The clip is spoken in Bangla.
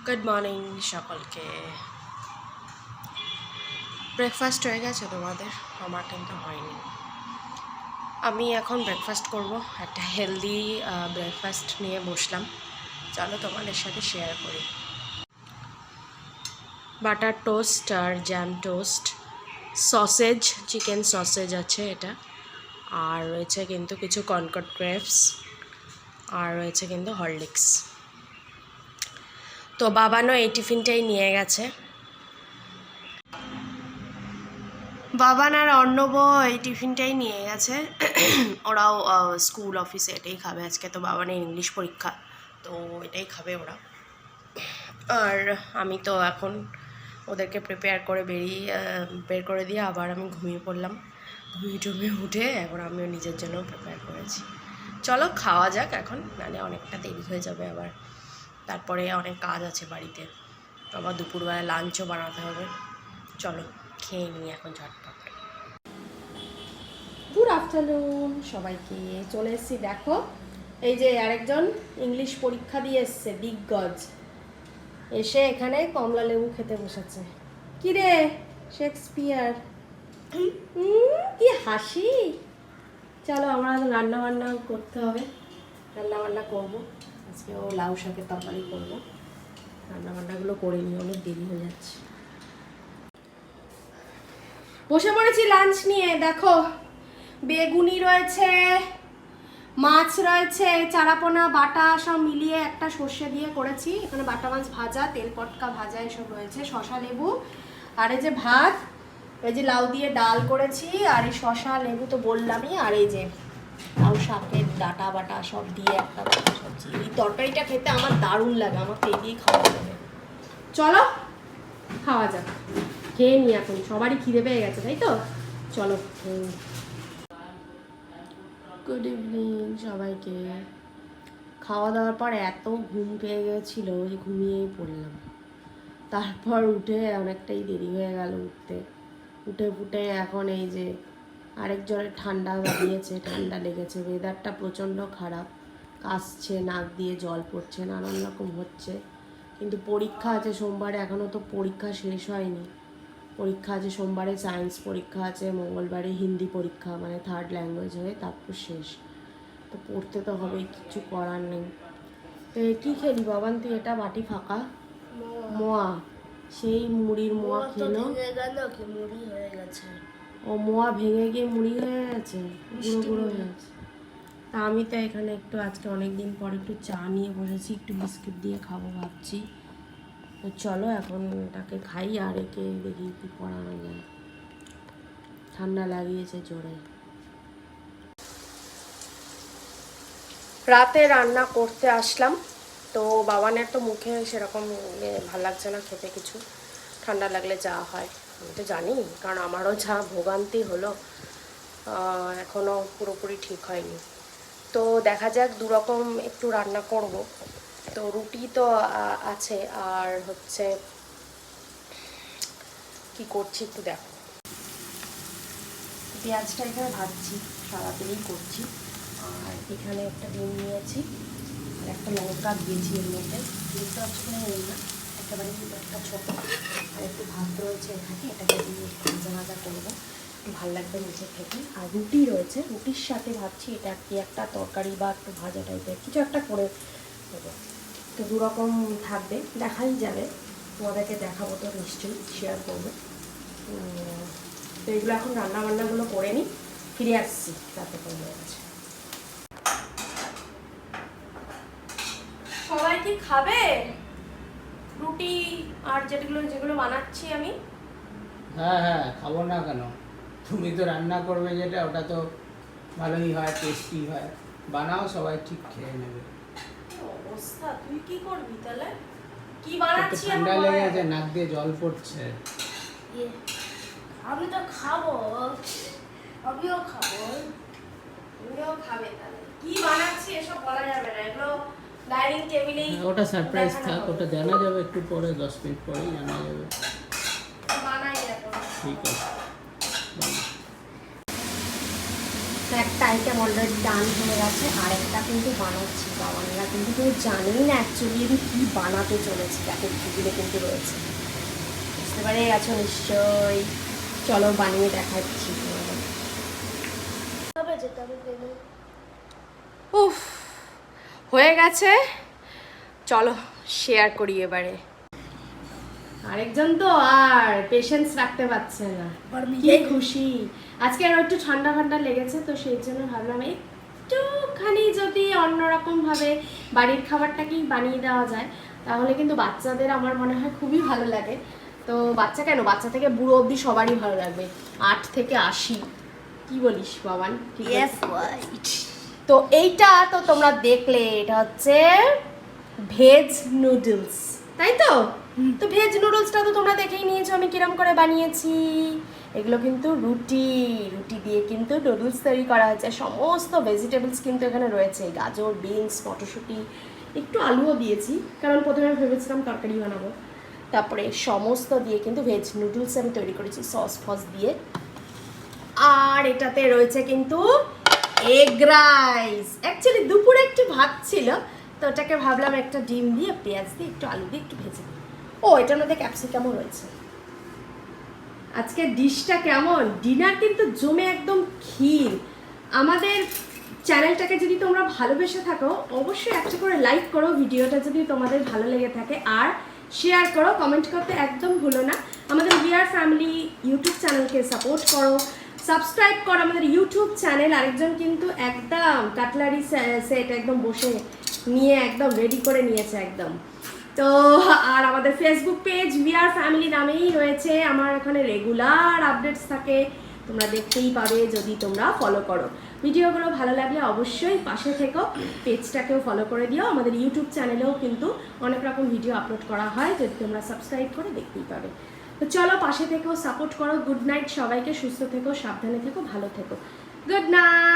গুড মর্নিং সকলকে। ব্রেকফাস্ট হয়ে গেছে তোমাদের? আমার কিন্তু হয়নি। আমি এখন ব্রেকফাস্ট করব, একটা হেলদি ব্রেকফাস্ট নিয়ে বসলাম। চলো তোমাদের সাথে শেয়ার করি। বাটার টোস্ট আর jam toast, sausage, chicken sausage আছে এটা, আর রয়েছে কিন্তু কিছু কনকর্ড ক্রেপস, আর রয়েছে কিন্তু হরলিক্স। তো বাবানও এই টিফিনটাই নিয়ে গেছে। বাবান আর অর্ণব এই টিফিনটাই নিয়ে গেছে। ওরাও স্কুল অফিসে এটাই খাবে আজকে। তো বাবানের ইংলিশ পরীক্ষা, তো এটাই খাবে ওরা। আর আমি তো এখন ওদেরকে প্রিপেয়ার করে বের করে দিয়ে আবার আমি ঘুমিয়ে পড়লাম। ঘুমিয়ে উঠে এখন আমিও নিজের জন্য প্রিপেয়ার করেছি। চলো খাওয়া যাক এখন, নাহলে অনেকটা দেরি হয়ে যাবে আবার। তারপরে অনেক কাজ আছে বাড়িতে, আবার দুপুরবেলা লাঞ্চও বানাতে হবে। চলো খেয়ে নিই এখন ঝটপট। গুড আফটারনুন সবাইকে। চলে এসেছি, দেখো এই যে আরেকজন ইংলিশ পরীক্ষা দিয়ে এসছে, দিগ্গজ। এসে এখানে কমলা লেবু খেতে বসেছে। কি রে শেক্সপিয়ার, কি হাসি। চলো আমরা রান্না বান্না করতে হবে, রান্না বান্না করবো আজকে। ও লাউ শাকের তরকারি করবো, রান্না বান্নাগুলো করে নিয়ে অনেক দেরি হয়ে যাচ্ছে। বসে পড়েছি লাঞ্চ নিয়ে। দেখো বেগুনি রয়েছে, মাছ রয়েছে, চারাপোনা বাটা সব মিলিয়ে একটা সর্ষে দিয়ে করেছি। এখানে বাটা মাছ ভাজা, তেল পটকা ভাজা এসব রয়েছে, শশা লেবু, আর এই যে ভাত, এই যে লাউ দিয়ে ডাল করেছি, আর এই শশা লেবু তো বললামই, আর এই যে লাউ শাকের ডাটা বাটা সব দিয়ে একটা সবজি। এই তরকারিটা খেতে আমার দারুণ লাগে, আমার তো এই দিয়েই খাওয়া যাবে। চলো খাওয়া যাক, খেয়ে নি। এখন সবারই খিদে পেয়ে গেছে তাই তো, চলো। গুড ইভিনিং সবাইকে। খাওয়া দাওয়ার পর এত ঘুম পেয়ে গেছিল যে ঘুমিয়েই পড়লাম। তারপর উঠে অনেকটাই দেরি হয়ে গেল উঠতে। ফুটে এখন এই যে আরেকজনের ঠান্ডা বাড়িয়েছে, ঠান্ডা লেগেছে। ওয়েদারটা প্রচণ্ড খারাপ, কাশছে, নাক দিয়ে জল পড়ছে, নানান রকম হচ্ছে। কিন্তু পরীক্ষা আছে সোমবারে, এখনও তো পরীক্ষা শেষ হয়নি। পরীক্ষা আছে সোমবারে, সায়েন্স পরীক্ষা আছে, মঙ্গলবারে হিন্দি পরীক্ষা, মানে থার্ড ল্যাঙ্গুয়েজ হয়ে তারপর শেষ। তো পড়তে তো হবেই, কিছু করার নেই। তো কী খেলি বাবান তুই? এটা বাটি ফাঁকা মোয়া, সেই মুড়ির মোয়া খেলো। মুড়ি হয়ে গেছে, ও মোয়া ভেঙে গিয়ে মুড়ি হয়ে গেছে, গুঁড়ো গুঁড়ো হয়ে গেছে। তা আমি তো এখানে একটু আজকে অনেক দিন পর একটু চা নিয়ে বসেছি, একটু বিস্কিট দিয়ে খাবো ভাবছি। তো চলো এখন এটাকে খাই, আর একে দেখি কি পড়ানো যায়। ঠান্ডা লাগিয়েছে জোরে। রাতে রান্না করতে আসলাম, তো বাবানের তো মুখে সেরকম ভাল লাগছে না খেতে কিছু। ঠান্ডা লাগলে যা হয় আমি তো জানি, কারণ আমারও যা ভোগান্তি হলো এখনও পুরোপুরি ঠিক হয়নি। তো দেখা যাক, দুরকম একটু রান্না করব। তো রুটি তো আছে, আর হচ্ছে কি করছি একটু দেখো। পেঁয়াজটা এখানে ভাজছি, সারাদিনই করছি। আর এখানে একটা ডিম নিয়েছি, আর একটা লঙ্কা দিয়েছি এর মধ্যে। ডিমটা হচ্ছে এই না, একেবারে একটা ছোটো, আর একটু ভাত রয়েছে এখানে, এটাকে দিয়ে ভাজা ভাজা করবো, একটু ভালো লাগবে নিচে খেতে। আর রুটি রয়েছে, রুটির সাথে ভাবছি এটা কি একটা তরকারি বা একটু ভাজা টাইপের কিছু একটা করে দেবো। তো দুরকম থাকবে, দেখাই যাবে, তোমাদেরকে দেখাবো তো নিশ্চয়ই, শেয়ার করবো। তো এগুলো এখন রান্নাবান্নাগুলো করে নিই, ফিরে আসছি তাতে হয়ে গেছে। সবাই কি খাবে রুটি আর যেগুলো বানাচ্ছি আমি? হ্যাঁ হ্যাঁ, খাবো না কেন? তুমি তো রান্না করবে যেটা, ওটা তো ভালোই হয়, টেস্টি হয়। বানাও, সবাই ঠিক খেয়ে নেবে। অবস্থা, তুই কি করবি তাহলে? কি বানাচ্ছি? ঠান্ডা লেগে আছে, নাক দিয়ে জল পড়ছে। আমি তো খাবো, আমিও খাবো, তুমিও খাবে। তাহলে কি বানাচ্ছি এসব বলা যাবে না, এগুলো ডাইনিং টেবিলেই। ওটা সারপ্রাইজ থাক, ওটা জানা যাবে একটু পরে, 10 মিনিট পরেই জানা যাবে। বানাই এখন। ঠিক আছে। একটা একটা আইটেম অলরেডি ডান হয়ে গেছে, আর একটা কিন্তু বানাচ্ছি। বাবানরা কিন্তু কেউ জানেই না অ্যাকচুয়ালি আমি কী বানাতে চলেছি, তাকে ভিডিও কিন্তু রয়েছে, বুঝতে পারে গেছো নিশ্চয়ই। চলো বানিয়ে দেখাচ্ছি তোমাদের। উফ, হয়ে গেছে, চলো শেয়ার করি এবারে। আরেকজন তো আর পেশেন্স রাখতে পারছে না, কি খুশি আজকে। আরো একটু ঠান্ডা ঠান্ডা লেগেছে, তো সেই জন্য ভাবলাম একটুখানি যদি অন্যরকম ভাবে বাড়ির খাবারটাকেই বানিয়ে দেওয়া যায়, তাহলে কিন্তু বাচ্চাদের আমার মনে হয় খুবই ভালো লাগে। তো বাচ্চা কেন, বাচ্চা থেকে বুড়ো অবধি সবারই ভালো লাগবে, 8 থেকে 80। কি বলিস বাবান? ঠিক আছে। তো এইটা তো তোমরা দেখলে, এটা হচ্ছে ভেজ নুডলস, তাই তো? তো ভেজ নুডলসটা তো তোমরা দেখেই নিয়েছো আমি কিরম করে বানিয়েছি। এগুলো কিন্তু রুটি দিয়ে কিন্তু নুডলস তৈরি করা হয়েছে। সমস্ত ভেজিটেবলস কিন্তু এখানে রয়েছে, গাজর, বিনস, মটরশুঁটি, একটু আলুও দিয়েছি, কারণ প্রথমে ভেবেছিলাম তরকারি বানাবো। তারপরে সমস্ত দিয়ে কিন্তু ভেজ নুডলস আমি তৈরি করেছি সস ফস দিয়ে। আর এটাতে রয়েছে কিন্তু এগ রাইস। অ্যাকচুয়ালি দুপুরে একটু ভাত ছিল, তো ওটাকে ভাবলাম একটা ডিম দিয়ে, পেঁয়াজ দিয়ে, একটু আলু দিয়ে একটু ভেজে দিই। ও, এটার মধ্যে ক্যাপসিকামও রয়েছে। আজকে ডিশটা কেমন? ডিনার কিন্তু জমে একদম ক্ষীর। আমাদের চ্যানেলটাকে যদি তোমরা ভালোবেসে থাকো, অবশ্যই একটা করে লাইক করো ভিডিওটা যদি তোমাদের ভালো লেগে থাকে, আর শেয়ার করো, কমেন্ট করতে একদম ভুলো না। আমাদের উই আর ফ্যামিলি ইউটিউব চ্যানেলকে সাপোর্ট করো, সাবস্ক্রাইব করো আমাদের ইউটিউব চ্যানেল। আরেকজন কিন্তু একদম কাটলারি সেট একদম বসে নিয়ে একদম রেডি করে নিয়েছে একদম। তো আর আমাদের Facebook page we are family নামেই রয়েছে, আমার এখানে রেগুলার আপডেটস থাকে, তোমরা দেখতেই পাবে যদি তোমরা ফলো করো। ভিডিওগুলো ভালো লাগলে অবশ্যই পাশে থেকো, পেজটাকেও ফলো করে দিও। আমাদের ইউটিউব চ্যানেলেও কিন্তু অনেক রকম ভিডিও আপলোড করা হয়, যদি তোমরা সাবস্ক্রাইব করে দেখতেই পাবে। তো চলো পাশে থেকো, সাপোর্ট করো। গুড নাইট সবাইকে, সুস্থ থেকো, সাবধানে থেকো, ভালো থেকো। Good night.